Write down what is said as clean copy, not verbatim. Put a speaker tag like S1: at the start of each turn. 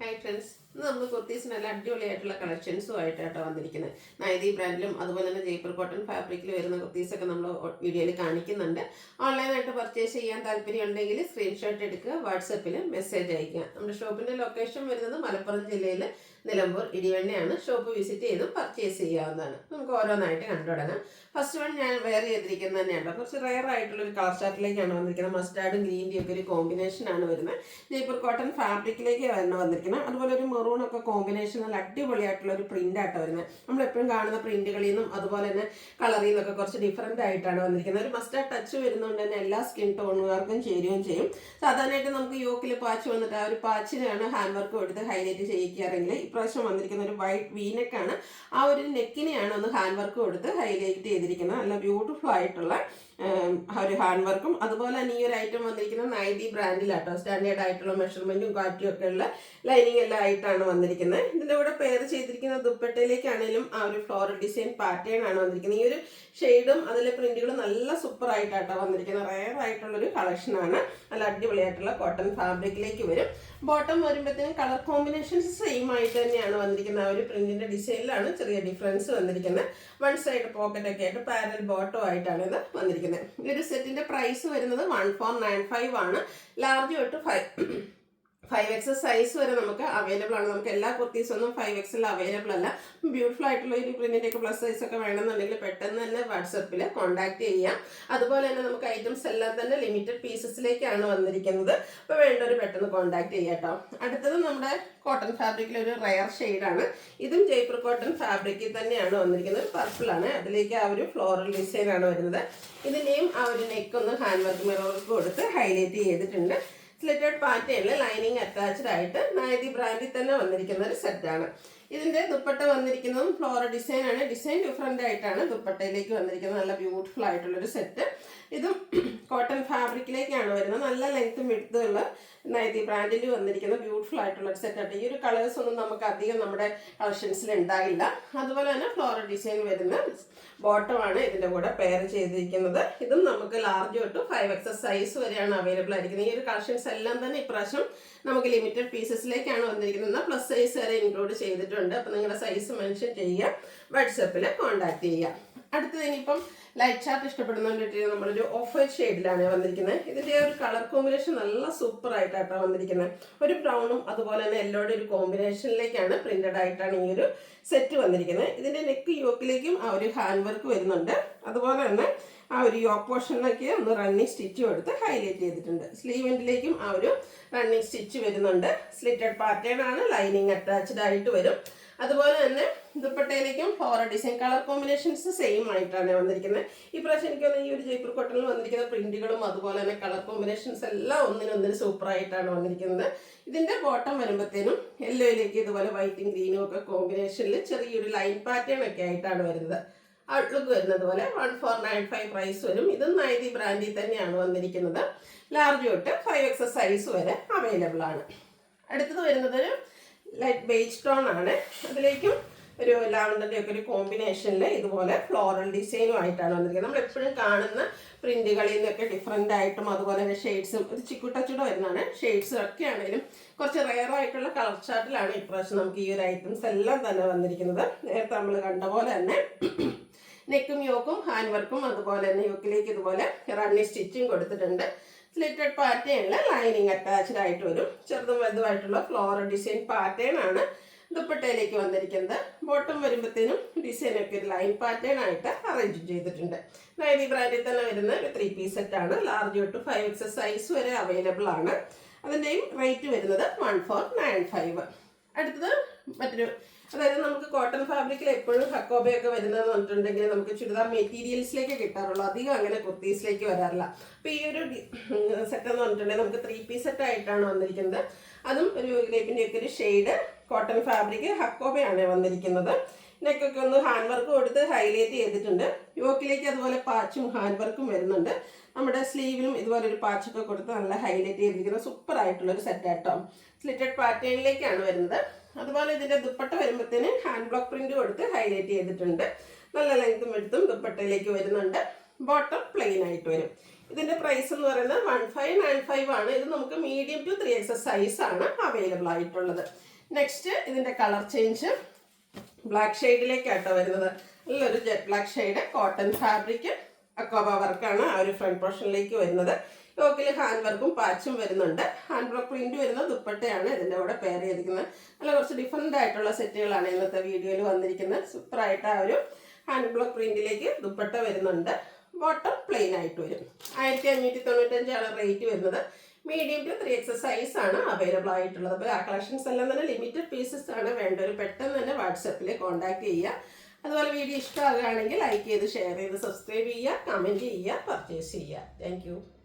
S1: Hi friends, ഇന്ന് നമ്മൾ കുർത്തീസ് നല്ല അടിപൊളിയായിട്ടുള്ള കളക്ഷൻസുമായിട്ടാണ് വന്നിരിക്കുന്നത്. നൈതി ബ്രാൻഡിലും അതുപോലെ തന്നെ ജയ്പൂർ കോട്ടൺ ഫാബ്രിക്കിൽ വരുന്ന കുർത്തീസൊക്കെ നമ്മൾ വീഡിയോയിൽ കാണിക്കുന്നുണ്ട്. ഓൺലൈനായിട്ട് പർച്ചേസ് ചെയ്യാൻ താല്പര്യം ഉണ്ടെങ്കിൽ സ്ക്രീൻഷോട്ട് എടുക്കുക, വാട്സപ്പിൽ മെസ്സേജ് അയക്കുക. നമ്മുടെ ഷോപ്പിൻ്റെ ലൊക്കേഷൻ വരുന്നത് മലപ്പുറം ജില്ലയിൽ നിലമ്പൂർ ഇടിവണ്ണയാണ്. ഷോപ്പ് വിസിറ്റ് ചെയ്ത് പർച്ചേസ് ചെയ്യാവുന്നതാണ്. നമുക്ക് ഓരോന്നായിട്ട് കണ്ടുപിടങ്ങാം. ഫസ്റ്റ് വൺ ഞാൻ വെയർ ചെയ്തിരിക്കുന്നത് തന്നെയാണ്. കുറച്ച് റെയർ ആയിട്ടുള്ളൊരു കളർ ചാർട്ടിലേക്കാണ് വന്നിരിക്കുന്നത്. മസ്റ്റാർഡും ഗ്രീൻ്റെയും ഒക്കെ ഒരു കോമ്പിനേഷനാണ് വരുന്നത്. ജയ്പൂർ കോട്ടൺ ഫാബ്രിക്കിലേക്ക് വന്നിരിക്കുന്നത്. അതുപോലെ ഒരു മെറൂൺ ഒക്കെ കോമ്പിനേഷൻ നല്ല അടിപൊളിയായിട്ടുള്ള ഒരു പ്രിന്റ് ആട്ടോ വരുന്നത്. നമ്മളെപ്പോഴും കാണുന്ന പ്രിന്റുകളിൽ നിന്നും അതുപോലെ തന്നെ കളറിൽ നിന്നൊക്കെ കുറച്ച് ഡിഫറെൻ്റ് ആയിട്ടാണ് വന്നിരിക്കുന്നത്. ഒരു മസ്റ്റാർഡ് ടച്ച് വരുന്നതുകൊണ്ട് തന്നെ എല്ലാ സ്കിൻ ടോണുകാർക്കും ചേരുകയും ചെയ്യും. സാധാരണയായിട്ട് നമുക്ക് യോക്കിൽ പാച്ച് വന്നിട്ട് ആ ഒരു പാച്ചിനാണ് ഹാൻഡ് വർക്ക് കൊടുത്ത് ഹൈലൈറ്റ് ചെയ്യിക്കാറെങ്കിൽ ഇപ്രാവശ്യം വന്നിരിക്കുന്ന ഒരു വൈറ്റ് വീനെക്കാണ്. ആ ഒരു നെക്കിനെയാണ് ഒന്ന് ഹാൻഡ് വർക്ക് കൊടുത്ത് ഹൈലൈറ്റ് ചെയ്തിരിക്കുന്നത്. നല്ല ബ്യൂട്ടിഫുൾ ആയിട്ടുള്ള ഒരു ഹാൻഡ് വർക്കും അതുപോലെ തന്നെ ഈ ഒരു ഐറ്റം വന്നിരിക്കുന്നത് നൈതി ബ്രാൻഡിലാട്ടോ. സ്റ്റാൻഡേർഡ് ആയിട്ടുള്ള മെഷർമെന്റും കാറ്റും ഒക്കെ ഉള്ള ലൈനിങ് എല്ലാം ആയിട്ടാണ് വന്നിരിക്കുന്നത്. ഇതിൻ്റെ കൂടെ പെയർ ചെയ്തിരിക്കുന്ന ദുപ്പട്ടയിലേക്കാണെങ്കിലും ആ ഒരു ഫ്ലോറൽ ഡിസൈൻ പാറ്റേൺ ആണ് വന്നിരിക്കുന്നത്. ഈ ഒരു ഷെയ്ഡും അതിലെ പ്രിന്റുകളും നല്ല സൂപ്പർ ആയിട്ടാട്ടോ വന്നിരിക്കുന്നത്. റയർ ആയിട്ടുള്ളൊരു കളക്ഷനാണ്. നല്ല അടിപൊളിയായിട്ടുള്ള കോട്ടൺ ഫാബ്രിക്കിലേക്ക് വരും. ബോട്ടം വരുമ്പോഴത്തേനും കളർ കോമ്പിനേഷൻസ് സെയിം ആയിട്ട് തന്നെയാണ് വന്നിരിക്കുന്നത്. ആ ഒരു പ്രിന്റിന്റെ ഡിസൈനിലാണ് ചെറിയ ഡിഫറൻസ് വന്നിരിക്കുന്നത്. വൺ സൈഡ് പോക്കറ്റ് ഒക്കെ ആയിട്ട് പാരൽ ബോട്ടം ആയിട്ടാണ് ഇത് വന്നിരിക്കുന്നത്. ഈ ഒരു സെറ്റിന്റെ പ്രൈസ് വരുന്നത് 1495 ആണ്. ലാർജ് തൊട്ട് 5XL സൈസ് വരെ നമുക്ക് അവൈലബിൾ ആണ്. നമുക്ക് എല്ലാ കുർത്തീസൊന്നും 5XL അവൈലബിൾ അല്ല. ബ്യൂട്ടിഫുൾ ആയിട്ടുള്ള ഒരു പ്രിന്റിന്റെ ഒക്കെ പ്ലസ് സൈസ് ഒക്കെ വേണമെന്നുണ്ടെങ്കിൽ പെട്ടെന്ന് തന്നെ വാട്സപ്പിൽ കോൺടാക്ട് ചെയ്യാം. അതുപോലെ തന്നെ നമുക്ക് ഐറ്റംസ് എല്ലാം തന്നെ ലിമിറ്റഡ് പീസസിലേക്കാണ് വന്നിരിക്കുന്നത്. അപ്പോൾ വേണ്ടവർ പെട്ടെന്ന് കോൺടാക്ട് ചെയ്യാം കേട്ടോ. അടുത്തത് നമ്മുടെ കോട്ടൺ ഫാബ്രിക്കിൽ ഒരു റയർ ഷെയ്ഡാണ്. ഇതും ജയ്പൂർ കോട്ടൺ ഫാബ്രിക്കിൽ തന്നെയാണ് വന്നിരിക്കുന്നത്. പർപ്പിൾ ആണ്. അതിലേക്ക് ആ ഒരു ഫ്ലോറൽ ഡിസൈൻ ആണ് വരുന്നത്. ഇതിൻ്റെയും ആ ഒരു നെക്ക് ഒന്ന് ഹാൻഡ് വർക്ക് മിറർ വർക്ക് കൊടുത്ത് ഹൈലൈറ്റ് ചെയ്തിട്ടുണ്ട്. സ്ലിറ്റഡ് പാറ്റേണിൽ ലൈനിങ് അറ്റാച്ച്ഡ് ആയിട്ട് നൈതി ബ്രാൻഡിൽ തന്നെ വന്നിരിക്കുന്ന ഒരു സെറ്റാണ്. ഇതിൻ്റെ ദുപ്പട്ട വന്നിരിക്കുന്നതും ഫ്ലോറൽ ഡിസൈൻ ആണ്. ഡിസൈൻ ഡിഫറെൻ്റ് ആയിട്ടാണ് ദുപ്പട്ടയിലേക്ക് വന്നിരിക്കുന്നത്. നല്ല ബ്യൂട്ടിഫുൾ ആയിട്ടുള്ളൊരു സെറ്റ്. ഇതും കോട്ടൺ ഫാബ്രിക്കിലേക്കാണ് വരുന്നത്. നല്ല ലെങ്ത്തും വിഡ്ത്തും ഉള്ള നൈതി ബ്രാൻഡിൽ വന്നിരിക്കുന്ന ബ്യൂട്ടിഫുൾ ആയിട്ടുള്ള ഒരു സെറ്റാണ്. ഈ ഒരു കളേഴ്സ് ഒന്നും നമുക്ക് അധികം നമ്മുടെ കളക്ഷൻസിൽ ഉണ്ടാകില്ല. അതുപോലെ തന്നെ ഫ്ലോറൽ ഡിസൈൻ വരുന്ന ബോട്ടമാണ് ഇതിൻ്റെ കൂടെ പെയർ ചെയ്തിരിക്കുന്നത്. ഇതും നമുക്ക് ലാർജ് തൊട്ട് 5XL സൈസ് വരെയാണ് അവൈലബിൾ ആയിരിക്കുന്നത്. ഈ ഒരു കളക്ഷൻസ് എല്ലാം തന്നെ ഇപ്രാവശ്യം നമുക്ക് ലിമിറ്റഡ് പീസസിലേക്കാണ് വന്നിരിക്കുന്നത്. പ്ലസ് സൈസ് വരെ ഇൻക്ലൂഡ് ചെയ്തിട്ടുണ്ട്. അപ്പോൾ നിങ്ങളുടെ സൈസ് മെൻഷൻ ചെയ്യുക, വാട്സപ്പിൽ കോൺടാക്ട് ചെയ്യുക. അടുത്തത് ഇനിയിപ്പം ലൈറ്റ് ചാർട്ട് ഇഷ്ടപ്പെടുന്നതിന് നമ്മളൊരു ഓഫ് വൈറ്റ് ഷെയ്ഡിലാണ് വന്നിരിക്കുന്നത്. ഇതിൻ്റെ ഒരു കളർ കോമ്പിനേഷൻ നല്ല സൂപ്പർ ആയിട്ടാണ് വന്നിരിക്കുന്നത്. ഒരു ബ്രൗണും അതുപോലെ തന്നെ യെല്ലോയുടെ ഒരു കോമ്പിനേഷനിലേക്കാണ് പ്രിന്റഡ് ആയിട്ടാണ് ഈ ഒരു സെറ്റ് വന്നിരിക്കുന്നത്. ഇതിൻ്റെ നെക്ക് യോക്കിലേക്കും ആ ഒരു ഹാൻഡ് വർക്ക് വരുന്നുണ്ട്. അതുപോലെ തന്നെ ആ ഒരു യോക്ക് പോർഷനിലേക്ക് ഒന്ന് റണ്ണിങ് സ്റ്റിച്ച് കൊടുത്ത് ഹൈലൈറ്റ് ചെയ്തിട്ടുണ്ട്. സ്ലീവിൻ്റിലേക്കും ആ ഒരു റണ്ണിങ് സ്റ്റിച്ച് വരുന്നുണ്ട്. സ്ലിറ്റഡ് പാറ്റേൺ ആണ്. ലൈനിങ് അറ്റാച്ച്ഡ് ആയിട്ട് വരും. അതുപോലെ തന്നെ ദുപ്പട്ടയിലേക്കും floral design colour combinations same ആയിട്ടാണ് വന്നിരിക്കുന്നത്. ഈ പ്രാവശ്യം എനിക്ക് തോന്നുന്നു ഈ ഒരു ജയ്പൂർ കോട്ടണിൽ വന്നിരിക്കുന്ന പ്രിന്റുകളും അതുപോലെ തന്നെ കളർ കോമ്പിനേഷൻസ് എല്ലാം ഒന്നിനൊന്നിന് സൂപ്പർ ആയിട്ടാണ് വന്നിരിക്കുന്നത്. ഇതിന്റെ ബോട്ടം വരുമ്പോഴത്തേനും യെല്ലോയിലേക്ക് ഇതുപോലെ വൈറ്റും ഗ്രീനും ഒക്കെ കോമ്പിനേഷനിൽ ചെറിയൊരു ലൈൻ പാറ്റേൺ ഒക്കെ ആയിട്ടാണ് വരുന്നത്. ഔട്ട്ലുക്ക് വരുന്നത് പോലെ 1495 പ്രൈസ് വരും. ഇതും നൈതി ബ്രാൻഡിൽ തന്നെയാണ് വന്നിരിക്കുന്നത്. ലാർജ് തൊട്ട് 5XL സൈസ് വരെ അവൈലബിൾ ആണ്. അടുത്തത് വരുന്നത് ഒരു ലൈറ്റ് ബേജ് ടോൺ ആണ്. അതിലേക്കും ഒരു ലാവണ്ടറിൻ്റെ ഒക്കെ ഒരു കോമ്പിനേഷനിൽ ഇതുപോലെ ഫ്ലോറൽ ഡിസൈനും ആയിട്ടാണ് വന്നിരിക്കുന്നത്. നമ്മൾ എപ്പോഴും കാണുന്ന പ്രിന്റുകളിൽ നിന്നൊക്കെ ഡിഫറെൻ്റ് ആയിട്ടും അതുപോലെ തന്നെ ഷെയ്ഡ്സും ഒരു ചിക്കുട്ടച്ചുട വരുന്നതാണ്. ഷെയ്ഡ്സ് ഒക്കെ ആണെങ്കിലും കുറച്ച് റെയർ ആയിട്ടുള്ള കളർ ചാർട്ടിലാണ് ഇപ്രാവശ്യം നമുക്ക് ഈ ഒരു ഐറ്റംസ് എല്ലാം തന്നെ വന്നിരിക്കുന്നത്. നേരത്തെ നമ്മൾ കണ്ട പോലെ തന്നെ നെക്കും യോക്കും ഹാൻഡ് വർക്കും അതുപോലെ തന്നെ യോക്കിലേക്ക് ഇതുപോലെ റണ്ണി സ്റ്റിച്ചും കൊടുത്തിട്ടുണ്ട്. സ്ലിറ്റഡ് പാറ്റേണിൽ ലൈനിങ് അറ്റാച്ച്ഡ് ആയിട്ട് വരും. ചെറുതും വലുതുമായിട്ടുള്ള ഫ്ലോറൽ ഡിസൈൻ പാറ്റേൺ ആണ് ദുപ്പട്ടയിലേക്ക് വന്നിരിക്കുന്നത്. ബോട്ടം വരുമ്പോഴത്തേനും ഡിസൈനൊക്കെ ഒരു ലൈൻ പാറ്റേൺ ആയിട്ട് അറേഞ്ച് ചെയ്തിട്ടുണ്ട്. നൈതി ബ്രാൻഡിൽ തന്നെ വരുന്ന ഒരു 3 പീസ് സെറ്റാണ്. ലാർജ് തൊട്ട് 5XL സൈസ് വരെ അവൈലബിൾ ആണ്. അതിൻ്റെയും റേറ്റ് വരുന്നത് 1495. അടുത്തത് മറ്റൊരു, അതായത് നമുക്ക് കോട്ടൺ ഫാബ്രിക്കിൽ എപ്പോഴും ഹക്കോബയൊക്കെ വരുന്നതെന്ന് പറഞ്ഞിട്ടുണ്ടെങ്കിൽ നമുക്ക് ചുരിദാർ മെറ്റീരിയൽസിലേക്ക് കിട്ടാറുള്ളൂ. അധികം അങ്ങനെ കുർത്തീസിലേക്ക് വരാറില്ല. അപ്പോൾ ഈ ഒരു സെറ്റ് എന്ന് പറഞ്ഞിട്ടുണ്ടെങ്കിൽ നമുക്ക് 3 പീസ് സെറ്റ് ആയിട്ടാണ് വന്നിരിക്കുന്നത്. അതും ഒരു ഗ്രേപ്പിൻ്റെ ഒക്കെ ഒരു ഷെയ്ഡ് കോട്ടൺ ഫാബ്രിക് ഹക്കോബയാണ് വന്നിരിക്കുന്നത്. നെക്കൊക്കെ ഒന്ന് ഹാൻഡ് വർക്ക് കൊടുത്ത് ഹൈലൈറ്റ് ചെയ്തിട്ടുണ്ട്. യോക്കിലേക്ക് അതുപോലെ പാച്ചും ഹാൻഡ് വർക്കും വരുന്നുണ്ട്. നമ്മുടെ സ്ലീവിലും ഇതുപോലെ ഒരു പാച്ചൊക്കെ കൊടുത്ത് നല്ല ഹൈലൈറ്റ് ചെയ്തിരിക്കുന്ന സൂപ്പർ ആയിട്ടുള്ളൊരു സെറ്റ് ആട്ടോ. സ്ലിറ്റഡ് പാറ്റേണിലേക്കാണ് വരുന്നത്. അതുപോലെ ഇതിൻ്റെ ദുപ്പട്ട വരുമ്പോഴത്തേന് ഹാൻഡ് ബ്ലോക്ക് പ്രിന്റ് കൊടുത്ത് ഹൈലൈറ്റ് ചെയ്തിട്ടുണ്ട്. നല്ല ലെങ്ത്തും എടുത്തും ദുപ്പട്ടയിലേക്ക് വരുന്നുണ്ട്. ബോട്ടം പ്ലെയിൻ ആയിട്ട് വരും. ഇതിൻ്റെ പ്രൈസ് എന്ന് പറയുന്നത് 1595 ആണ്. ഇത് നമുക്ക് മീഡിയം ടു 3XS സൈസാണ് അവൈലബിൾ ആയിട്ടുള്ളത്. നെക്സ്റ്റ് ഇതിൻ്റെ കളർ ചേഞ്ച് ബ്ലാക്ക് ഷെയ്ഡിലേക്കാട്ടോ വരുന്നത്. നല്ലൊരു jet black shade cotton fabric അക്കോബ വർക്കാണ് ആ ഒരു ഫ്രണ്ട് പോർഷനിലേക്ക് വരുന്നത്. യോക്കിൽ ഹാൻഡ് വർക്കും പാച്ചും വരുന്നുണ്ട്. ഹാൻഡ് ബ്ലോക്ക് പ്രിന്റ് വരുന്ന ദുപ്പട്ടയാണ് ഇതിൻ്റെ കൂടെ പെയർ ചെയ്തിരിക്കുന്നത്. നല്ല കുറച്ച് ഡിഫറെൻ്റ് ആയിട്ടുള്ള സെറ്റുകളാണ് ഇന്നത്തെ വീഡിയോയിൽ വന്നിരിക്കുന്നത്. സൂപ്പറായിട്ട് ആ ഒരു ഹാൻഡ് ബ്ലോക്ക് പ്രിന്റിലേക്ക് ദുപ്പട്ട വരുന്നുണ്ട്. ബോട്ടം പ്ലെയിൻ ആയിട്ട് വരും. 1595 റേറ്റ് വരുന്നത്. മീഡിയം ടു 3XS സൈസാണ് അവൈലബിൾ ആയിട്ടുള്ളത്. അപ്പോൾ ആ കളക്ഷൻസ് എല്ലാം തന്നെ ലിമിറ്റഡ് പീസസ് ആണ് വേണ്ടവർ പെട്ടെന്ന് തന്നെ വാട്സപ്പിൽ കോൺടാക്ട് ചെയ്യുക. അതുപോലെ വീഡിയോ ഇഷ്ടമാകുകയാണെങ്കിൽ ലൈക്ക് ചെയ്ത് ഷെയർ ചെയ്ത് സബ്സ്ക്രൈബ് ചെയ്യുക, കമൻറ്റ് ചെയ്യുക, പർച്ചേസ് ചെയ്യുക. താങ്ക്